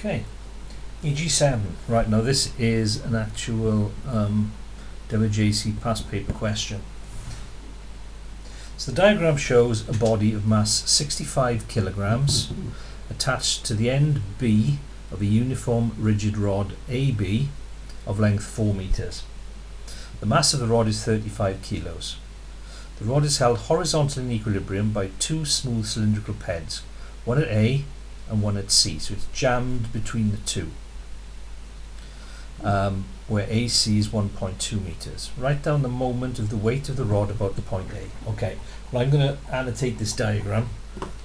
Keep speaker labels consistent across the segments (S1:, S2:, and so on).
S1: Okay, Eg7. Right, now this is an actual WJC past paper question. So the diagram shows a body of mass 65 kilograms attached to the end B of a uniform rigid rod AB of length 4 meters. The mass of the rod is 35 kilos. The rod is held horizontally in equilibrium by two smooth cylindrical pegs, one at A and one at C, so it's jammed between the two, where AC is 1.2 meters. Write down the moment of the weight of the rod about the point A. Okay, well, I'm going to annotate this diagram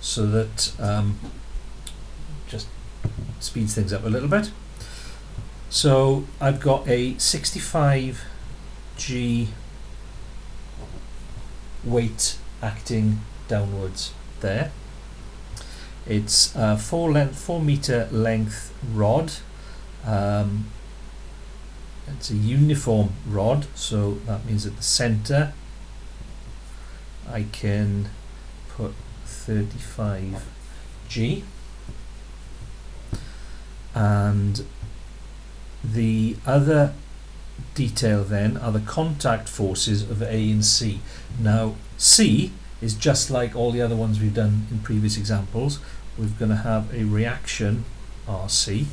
S1: so that just speeds things up a little bit. So I've got a 65 G weight acting downwards there. It's a 4 meter length rod. It's a uniform rod, so that means at the center I can put 35 G, and the other detail then are the contact forces of A and C. Now C is just like all the other ones we've done in previous examples. We're going to have a reaction RC,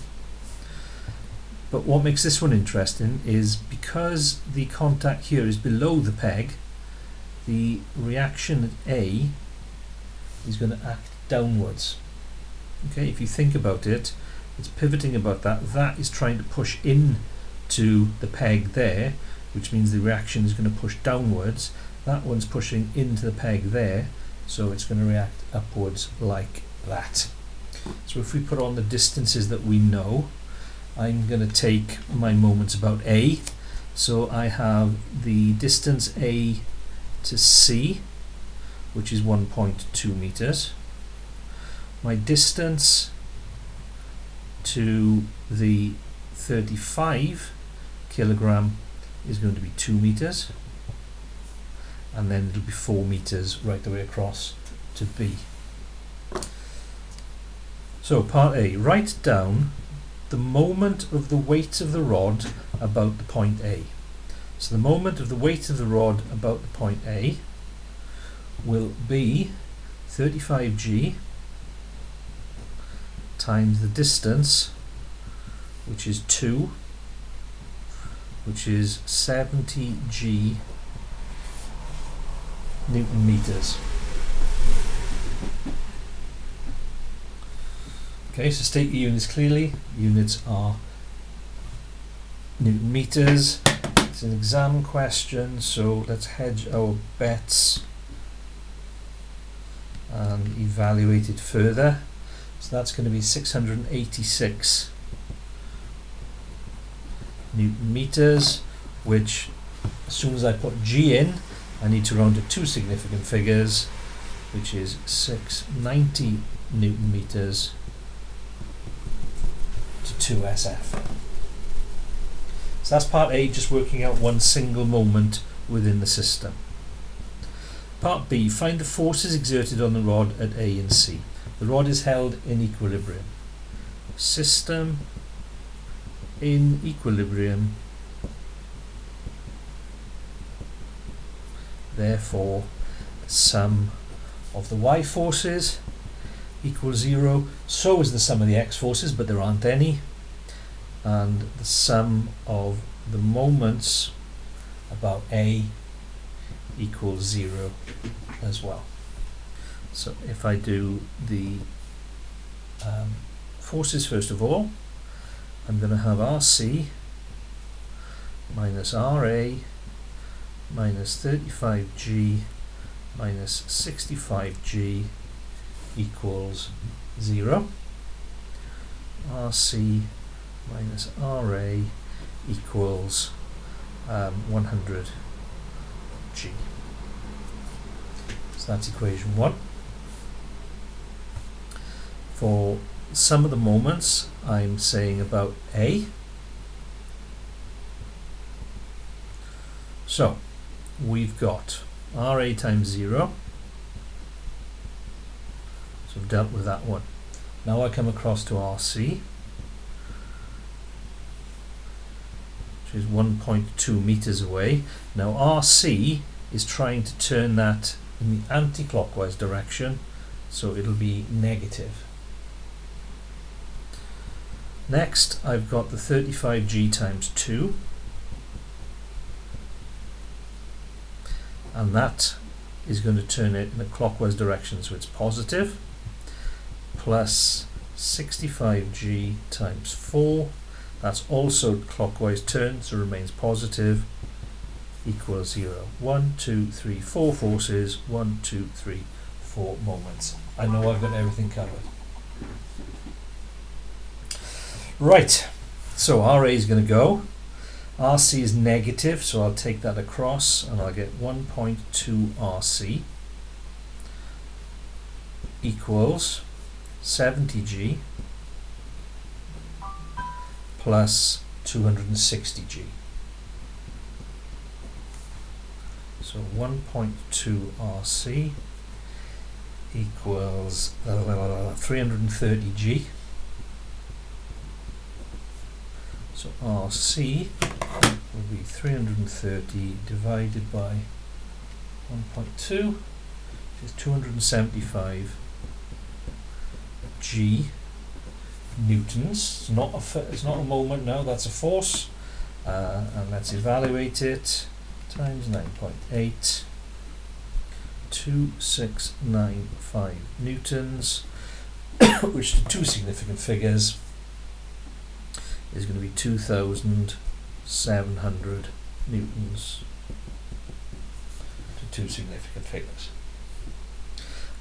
S1: but what makes this one interesting is because the contact here is below the peg, the reaction at A is going to act downwards. Okay, if you think about it, it's pivoting about that. That is trying to push in to the peg there, which means the reaction is going to push downwards. That one's pushing into the peg there, so it's going to react upwards like that. So if we put on the distances that we know, I'm going to take my moments about A. So I have the distance A to C, which is 1.2 meters. My distance to the 35 kilogram is going to be 2 meters, and then it'll be 4 meters right the way across to B. So part A, write down the moment of the weight of the rod about the point A. So the moment of the weight of the rod about the point A will be 35 G times the distance, which is 2, which is 70 G Newton meters. Okay, so state the units clearly. Units are Newton meters. It's an exam question, so let's hedge our bets and evaluate it further. So that's going to be 686 Newton meters, which as soon as I put G in, I need to round to two significant figures, which is 690 Newton meters to 2 SF. So that's part A, just working out one single moment within the system. Part B, find the forces exerted on the rod at A and C. The rod is held in equilibrium. System in equilibrium, therefore the sum of the y forces equals 0, so is the sum of the x forces, but there aren't any, and the sum of the moments about A equals 0 as well. So if I do the forces first of all, I'm going to have RC minus RA minus 35G minus 65G equals 0. RC minus RA equals 100G. So that's equation 1. For some of the moments, I'm saying about A. So we've got RA times 0. So I've dealt with that one. Now I come across to RC. which is 1.2 meters away. Now RC is trying to turn that in the anti-clockwise direction, so it'll be negative. Next, I've got the 35G times 2, and that is going to turn it in a clockwise direction, so it's positive, plus 65G times 4, that's also clockwise turn, so remains positive, equals 0. 1, 2, 3, 4 forces, 1, 2, 3, 4 moments. I know I've got everything covered. Right, so RA is going to go. RC is negative, so I'll take that across and I'll get 1.2 RC equals 70G plus 260G. So 1.2 RC equals 330G. So RC will be 330 divided by 1.2, which is 275 G newtons. It's not a moment now, that's a force. And let's evaluate it. Times 9.8, 2695 newtons, which to two significant figures is going to be 2,700 newtons to two significant figures.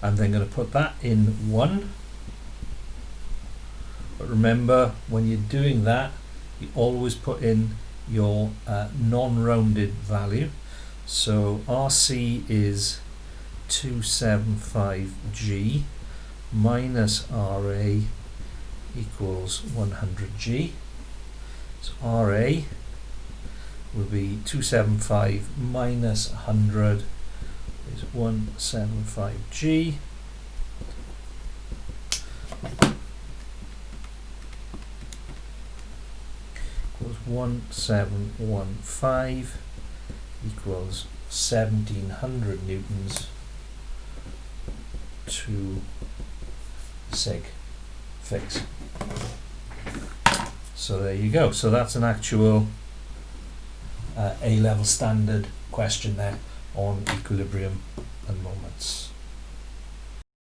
S1: I'm then going to put that in 1. But remember, when you're doing that, you always put in your non-rounded value. So RC is 275G minus RA equals 100G. So RA will be 275 minus 100 is 175G. Equals 1715 equals 1700 newtons to sig fix. So there you go. So that's an actual A-level standard question there on equilibrium and moments.